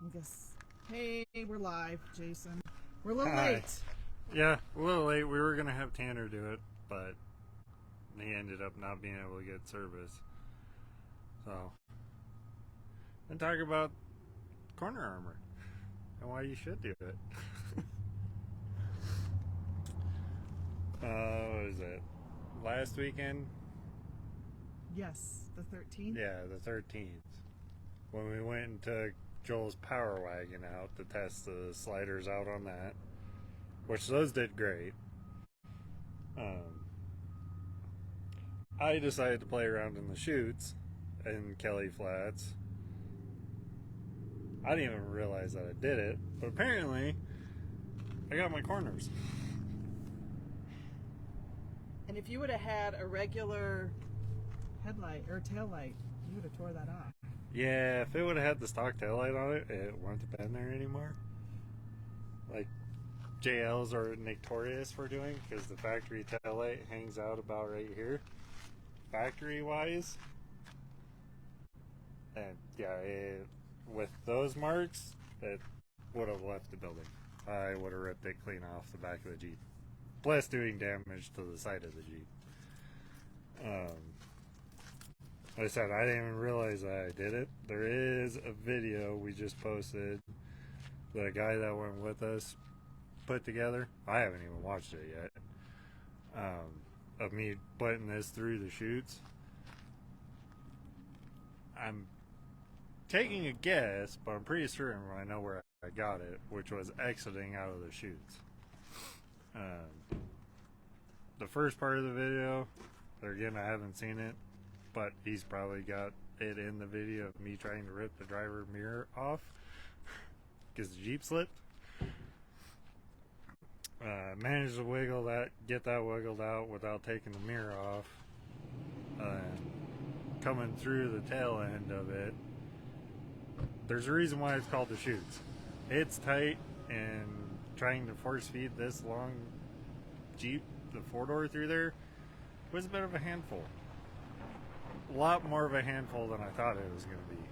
I guess. Hey, we're live, Jason. We're a little Hi. late. Yeah, a little late. We were going to have Tanner do it, but he ended up not being able to get service. So, and talk about corner armor and why you should do it. What is it? Last weekend? Yes, the 13th. Yeah, the 13th. When we went and took Joel's Power Wagon out to test the sliders out on that, which those did great. I decided to play around in the chutes in Kelly Flats. I didn't even realize that I did it, but apparently I got my corners. And if you would have had a regular headlight or tail light, you would have tore that off. Yeah, if it would have had the stock taillight on it, it wouldn't have been there anymore. Like JLs are notorious for doing, because the factory taillight hangs out about right here, factory-wise. And yeah, with those marks, it would have left the building. I would have ripped it clean off the back of the Jeep, plus doing damage to the side of the Jeep. Like I said, I didn't even realize that I did it. There is a video we just posted that a guy that went with us put together. I haven't even watched it yet. Of me putting this through the chutes. I'm taking a guess, but I'm pretty certain I know where I got it, which was exiting out of the chutes. The first part of the video, again, I haven't seen it, but he's probably got it in the video of me trying to rip the driver mirror off because the Jeep slipped. Managed to get that wiggled out without taking the mirror off. Coming through the tail end of it, there's a reason why it's called the chutes. It's tight, and trying to force feed this long Jeep, the 4-door through there, was a bit of a handful. A lot more of a handful than I thought it was going to be.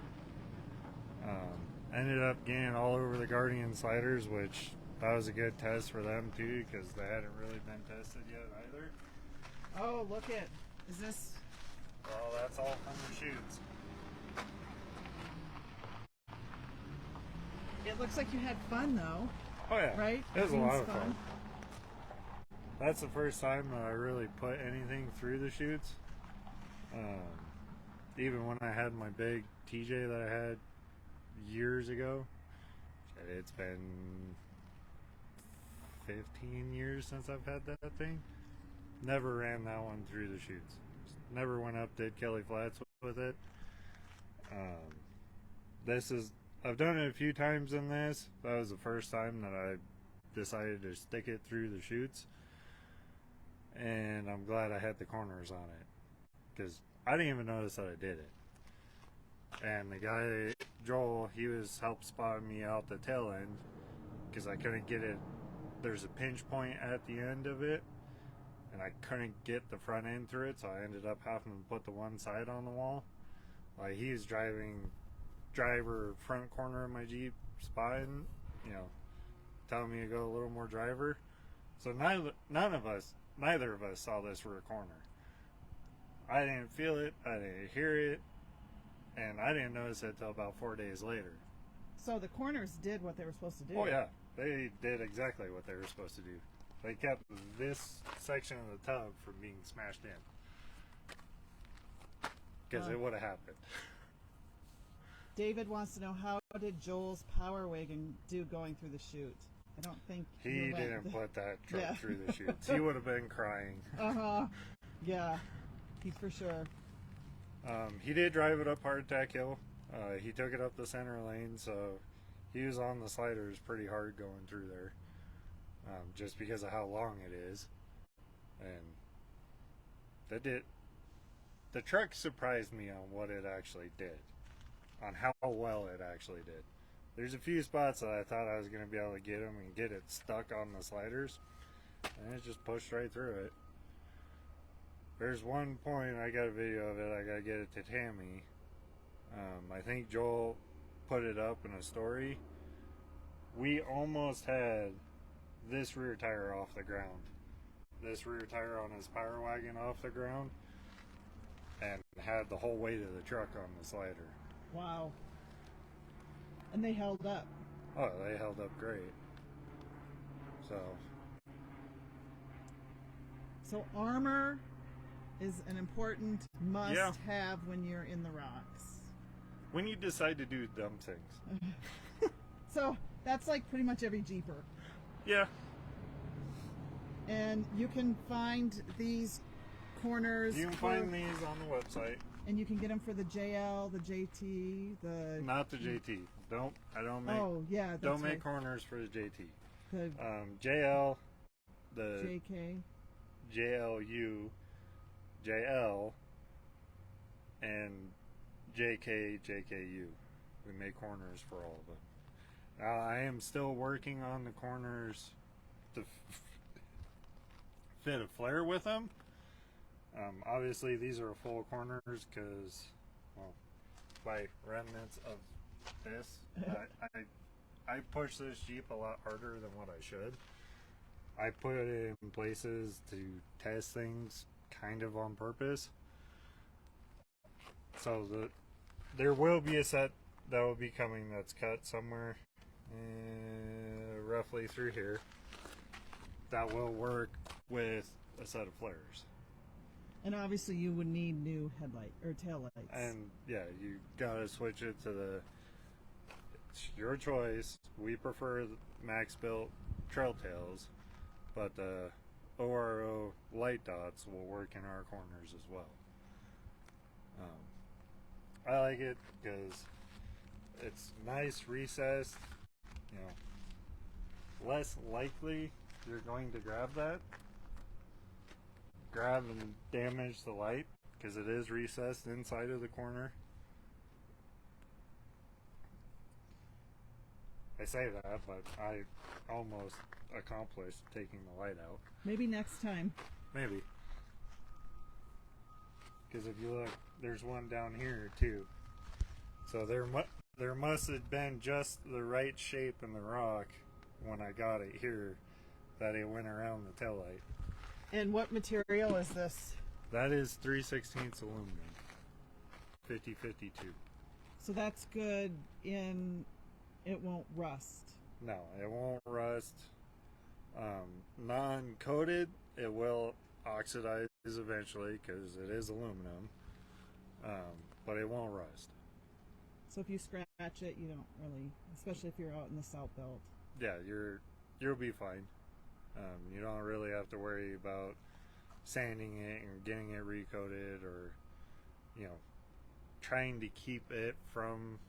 Ended up getting all over the Guardian sliders, which that was a good test for them too, because they hadn't really been tested yet either. Oh, look it. Is this? Well, that's all from the chutes. It looks like you had fun though. Oh yeah, right? It was a lot of Fun. fun. That's the first time that I really put anything through the chutes. Even when I had my big TJ that I had years ago, it's been 15 years since I've had that thing. Never ran that one through the chutes. Never went up, did Kelly Flats with it. I've done it a few times in this. That was the first time that I decided to stick it through the chutes. And I'm glad I had the corners on it, because I didn't even notice that I did it. And the guy, Joel, he was help spotting me out the tail end, because I couldn't get it. There's a pinch point at the end of it, and I couldn't get the front end through it, so I ended up having to put the one side on the wall. Like, he was driver front corner of my Jeep, spotting, telling me to go a little more driver. So neither of us saw this for a corner. I didn't feel it, I didn't hear it, and I didn't notice it until about 4 days later. So the corners did what they were supposed to do. Oh yeah, they did exactly what they were supposed to do. They kept this section of the tub from being smashed in, because it would have happened. David wants to know, how did Joel's Power Wagon do going through the chute? I don't think he didn't put that truck Yeah. through the chutes. He would have been crying. Yeah, he's for sure. He did drive it up Hardtack Hill. He took it up the center lane, so he was on the sliders pretty hard going through there, just because of how long it is. And the truck surprised me on what it actually did, on how well it actually did. There's a few spots that I thought I was going to be able to get him and get it stuck on the sliders, and it just pushed right through it. There's one point, I got a video of it, I got to get it to Tammy. I think Joel put it up in a story, we almost had this rear tire off the ground. This rear tire on his power wagon off the ground, and had the whole weight of the truck on the slider. Wow. And they held up. Oh, they held up great. So armor is an important must-have when you're in the rocks. When you decide to do dumb things. So that's like pretty much every Jeeper. Yeah. And you can find these corners. You can find these on the website. And you can get them for the JL, the JT, the... Not the JT. I don't make... Oh, yeah, that's Don't make right. corners for the JT. The JL, the... JK. JLU, JL, and JK, JKU. We make corners for all of them. Now, I am still working on the corners to fit a flare with them. Obviously, these are full corners because, well, by remnants of this, I push this Jeep a lot harder than what I should. I put it in places to test things kind of on purpose. So there will be a set that will be coming that's cut somewhere roughly through here that will work with a set of flares. And obviously you would need new headlight or tail lights. And yeah, you gotta switch it to it's your choice. We prefer max built trail tails, but the ORO light dots will work in our corners as well. I like it because it's nice recessed, you know, less likely you're going to grab and damage the light because it is recessed inside of the corner. I say that, but I almost accomplished taking the light out. Maybe next time. Maybe. Because if you look, there's one down here too. So there must have been just the right shape in the rock when I got it here that it went around the taillight. And what material is this? That is 3/16 aluminum. 50/52. So that's good in it won't rust. No, it won't rust. Non-coated, it will oxidize eventually because it is aluminum, but it won't rust. So if you scratch it, you don't really, especially if you're out in the South Belt. Yeah, you'll be fine. You don't really have to worry about sanding it and getting it recoated or, you know, trying to keep it from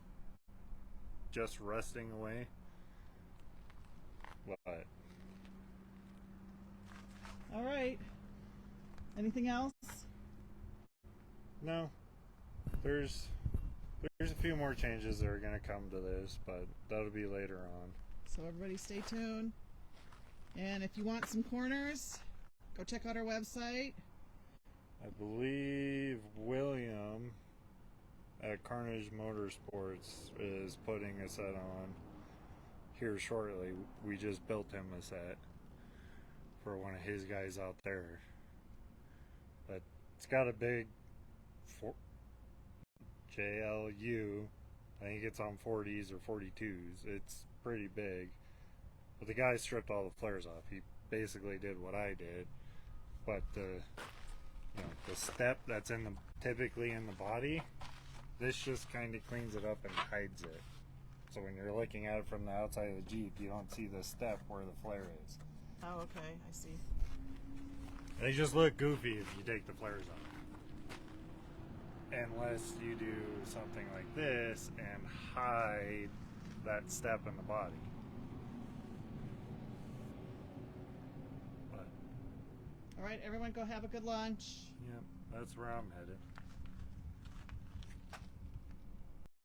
just rusting away. But all right. Anything else? No. There's a few more changes that are going to come to this, but that'll be later on. So everybody stay tuned. And if you want some corners, go check out our website. I believe William at Carnage Motorsports is putting a set on here shortly. We just built him a set for one of his guys out there. But it's got a big JLU. I think it's on 40s or 42s. It's pretty big. But the guy stripped all the flares off. He basically did what I did. But the step that's typically in the body, this just kind of cleans it up and hides it. So when you're looking at it from the outside of the Jeep, you don't see the step where the flare is. Oh, okay, I see. They just look goofy if you take the flares off. Unless you do something like this and hide that step in the body. But, all right, everyone go have a good lunch. yeah, that's where I'm headed.